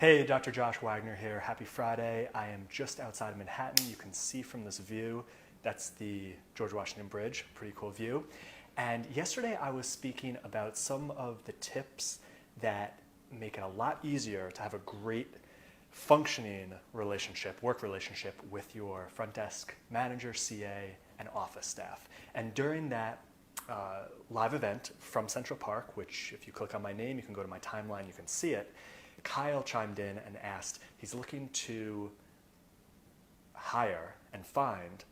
Hey, Dr. Josh Wagner here. Happy Friday. I am just outside of Manhattan. You can see from this view, that's the George Washington Bridge, pretty cool view. And yesterday I was speaking about some of the tips that make it a lot easier to have a great functioning relationship, work relationship with your front desk manager, CA, and office staff. And during that live event from Central Park, which if you click on my name, you can go to my timeline, you can see it. Kyle chimed in and asked, he's looking to hire and find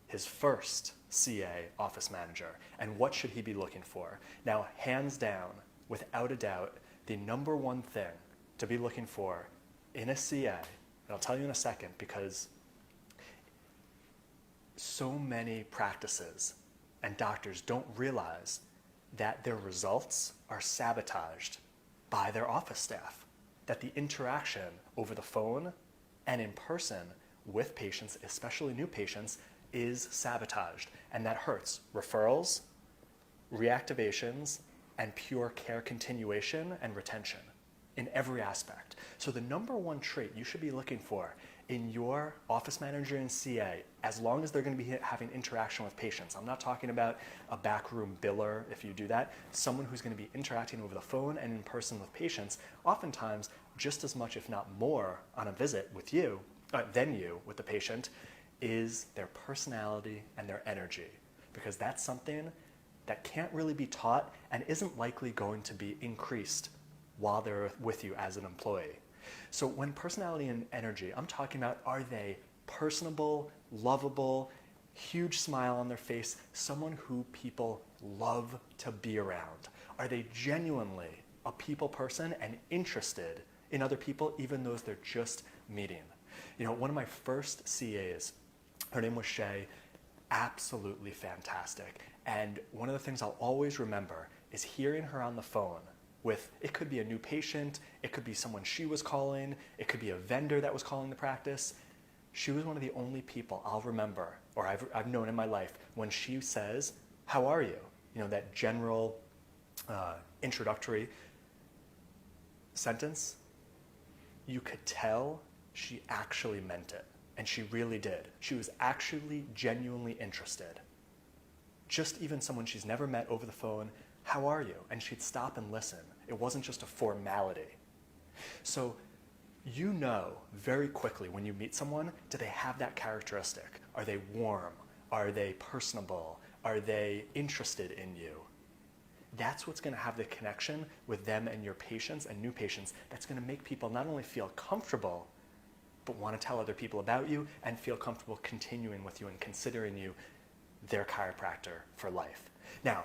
his first CA office manager, and what should he be looking for? Now, hands down, without a doubt, the number one thing to be looking for in a CA, and I'll tell you in a second because so many practices and doctors don't realize that their results are sabotaged by their office staff. That the interaction over the phone and in person with patients, especially new patients, is sabotaged. And that hurts referrals, reactivations, and pure care continuation and retention in every aspect. So the number one trait you should be looking for in your office manager and CA, as long as they're going to be having interaction with patients. I'm not talking about a backroom biller if you do that. Someone who's going to be interacting over the phone and in person with patients, oftentimes just as much, if not more, on a visit with you, than you with the patient, is their personality and their energy. Because that's something that can't really be taught and isn't likely going to be increased while they're with you as an employee. So when personality and energy, I'm talking about, are they personable, lovable, huge smile on their face, someone who people love to be around? Are they genuinely a people person and interested in other people, even those they're just meeting? You know, one of my first CAs, her name was Shay, absolutely fantastic. And one of the things I'll always remember is hearing her on the phone with, it could be a new patient, it could be someone she was calling, it could be a vendor that was calling the practice. She was one of the only people I'll remember, or I've known in my life, when she says, "How are you?" You know, that general introductory sentence. You could tell she actually meant it, and she really did. She was actually genuinely interested. Just even someone she's never met over the phone, "How are you?" And she'd stop and listen. It wasn't just a formality. So you know very quickly when you meet someone, do they have that characteristic? Are they warm? Are they personable? Are they interested in you? That's what's going to have the connection with them and your patients and new patients that's going to make people not only feel comfortable, but want to tell other people about you and feel comfortable continuing with you and considering you their chiropractor for life. Now,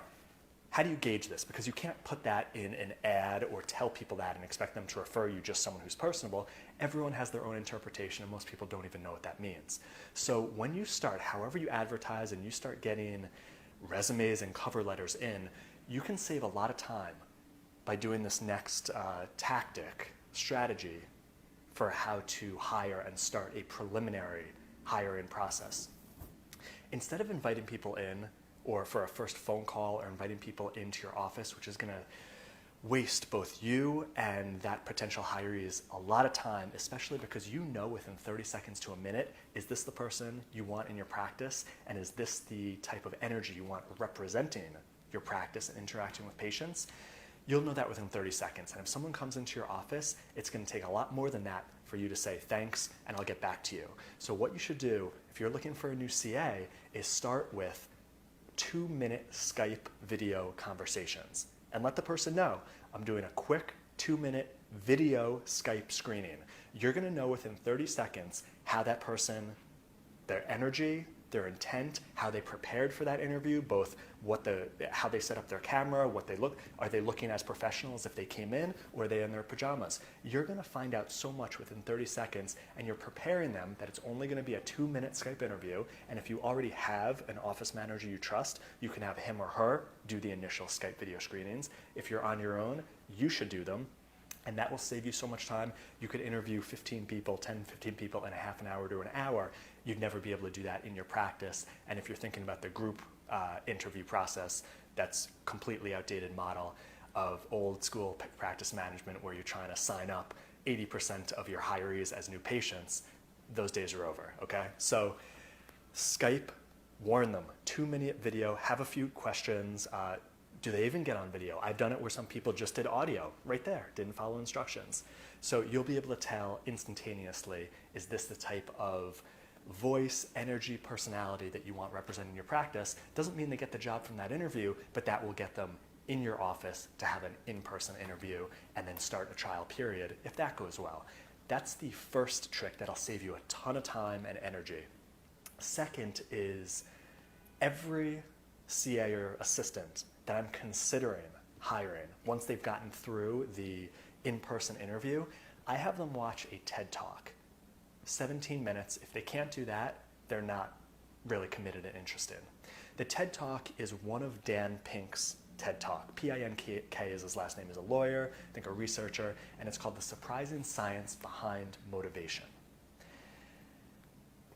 how do you gauge this? Because you can't put that in an ad or tell people that and expect them to refer you just someone who's personable. Everyone has their own interpretation, and most people don't even know what that means. So when you start, however you advertise and you start getting resumes and cover letters in, you can save a lot of time by doing this next strategy for how to hire and start a preliminary hiring process. Instead of inviting people in, or for a first phone call, or inviting people into your office, which is going to waste both you and that potential hiree's a lot of time, especially because you know within 30 seconds to a minute, is this the person you want in your practice? And is this the type of energy you want representing your practice and interacting with patients? You'll know that within 30 seconds. And if someone comes into your office, it's going to take a lot more than that for you to say thanks and I'll get back to you. So what you should do if you're looking for a new CA is start with 2-minute Skype video conversations and let the person know, I'm doing a quick 2-minute video Skype screening. You're going to know within 30 seconds how that person, their energy, their intent, how they prepared for that interview, both how they set up their camera, what they look, are they looking as professionals if they came in, or are they in their pajamas? You're going to find out so much within 30 seconds, and you're preparing them that it's only going to be a 2-minute Skype interview, and if you already have an office manager you trust, you can have him or her do the initial Skype video screenings. If you're on your own, you should do them. And that will save you so much time. You could interview 15 people, 10, 15 people in a half an hour to an hour. You'd never be able to do that in your practice. And if you're thinking about the group interview process, that's completely outdated model of old school practice management where you're trying to sign up 80% of your hirees as new patients, those days are over, okay? So Skype, warn them, 2-minute video, have a few questions. Do they even get on video? I've done it where some people just did audio right there, didn't follow instructions. So you'll be able to tell instantaneously, is this the type of voice, energy, personality that you want representing your practice? Doesn't mean they get the job from that interview, but that will get them in your office to have an in-person interview and then start a trial period if that goes well. That's the first trick that'll save you a ton of time and energy. Second is every CA or assistant that I'm considering hiring, once they've gotten through the in-person interview, I have them watch a TED Talk. 17 minutes. If they can't do that, they're not really committed and interested. The TED Talk is one of Dan Pink's TED Talk. P-I-N-K is his last name. He's a lawyer, I think a researcher, and it's called The Surprising Science Behind Motivation.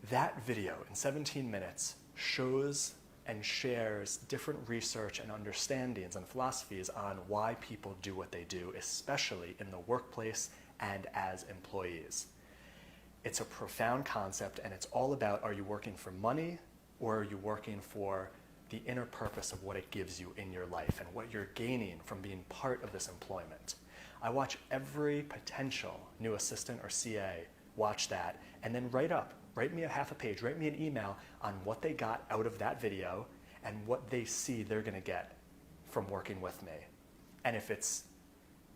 That video in 17 minutes shows and shares different research and understandings and philosophies on why people do what they do, especially in the workplace and as employees. It's a profound concept, and it's all about, are you working for money or are you working for the inner purpose of what it gives you in your life and what you're gaining from being part of this employment? I watch every potential new assistant or CA watch that and then write me a half a page, write me an email on what they got out of that video and what they see they're gonna get from working with me. And if it's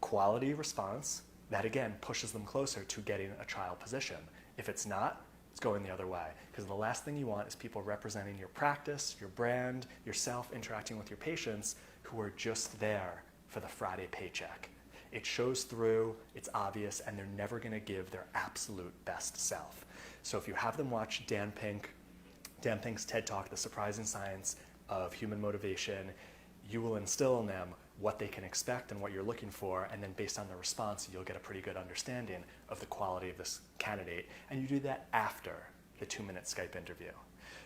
quality response, that again pushes them closer to getting a trial position. If it's not, it's going the other way. Because the last thing you want is people representing your practice, your brand, yourself, interacting with your patients who are just there for the Friday paycheck. It shows through, it's obvious, and they're never gonna give their absolute best self. So if you have them watch Dan Pink's TED Talk, The Surprising Science of Human Motivation, you will instill in them what they can expect and what you're looking for, and then based on the response, you'll get a pretty good understanding of the quality of this candidate, and you do that after the 2-minute Skype interview.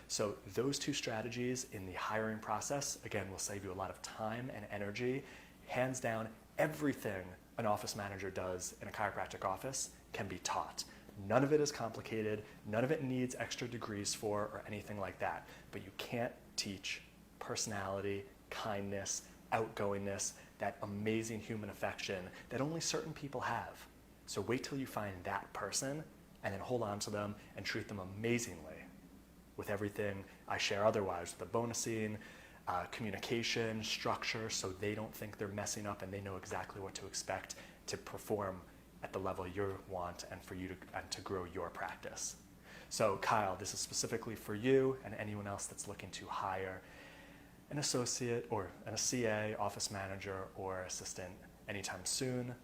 So those two strategies in the hiring process, again, will save you a lot of time and energy. Hands down, everything an office manager does in a chiropractic office can be taught. None of it is complicated, none of it needs extra degrees for or anything like that, but you can't teach personality, kindness, outgoingness, that amazing human affection that only certain people have. So wait till you find that person and then hold on to them and treat them amazingly with everything I share otherwise, the bonusing, communication, structure, so they don't think they're messing up and they know exactly what to expect to perform at the level you want and for you to grow your practice. So Kyle, this is specifically for you and anyone else that's looking to hire an associate or a CA, office manager, or assistant anytime soon.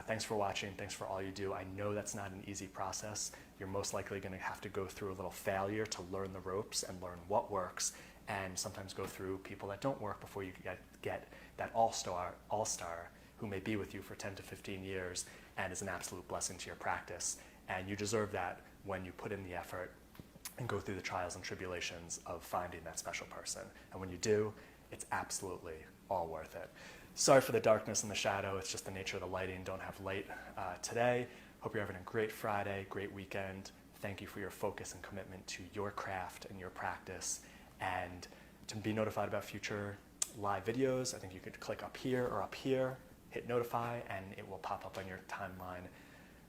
Thanks for watching. Thanks for all you do. I know that's not an easy process. You're most likely going to have to go through a little failure to learn the ropes and learn what works, and sometimes go through people that don't work before you get that all-star who may be with you for 10 to 15 years and is an absolute blessing to your practice. And you deserve that when you put in the effort and go through the trials and tribulations of finding that special person. And when you do, it's absolutely all worth it. Sorry for the darkness and the shadow. It's just the nature of the lighting. Don't have light today. Hope you're having a great Friday, great weekend. Thank you for your focus and commitment to your craft and your practice. And to be notified about future live videos, I think you could click up here or up here, hit notify, and it will pop up on your timeline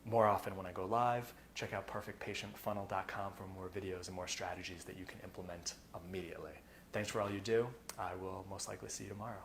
more often when I go live. Check out perfectpatientfunnel.com for more videos and more strategies that you can implement immediately. Thanks for all you do. I will most likely see you tomorrow.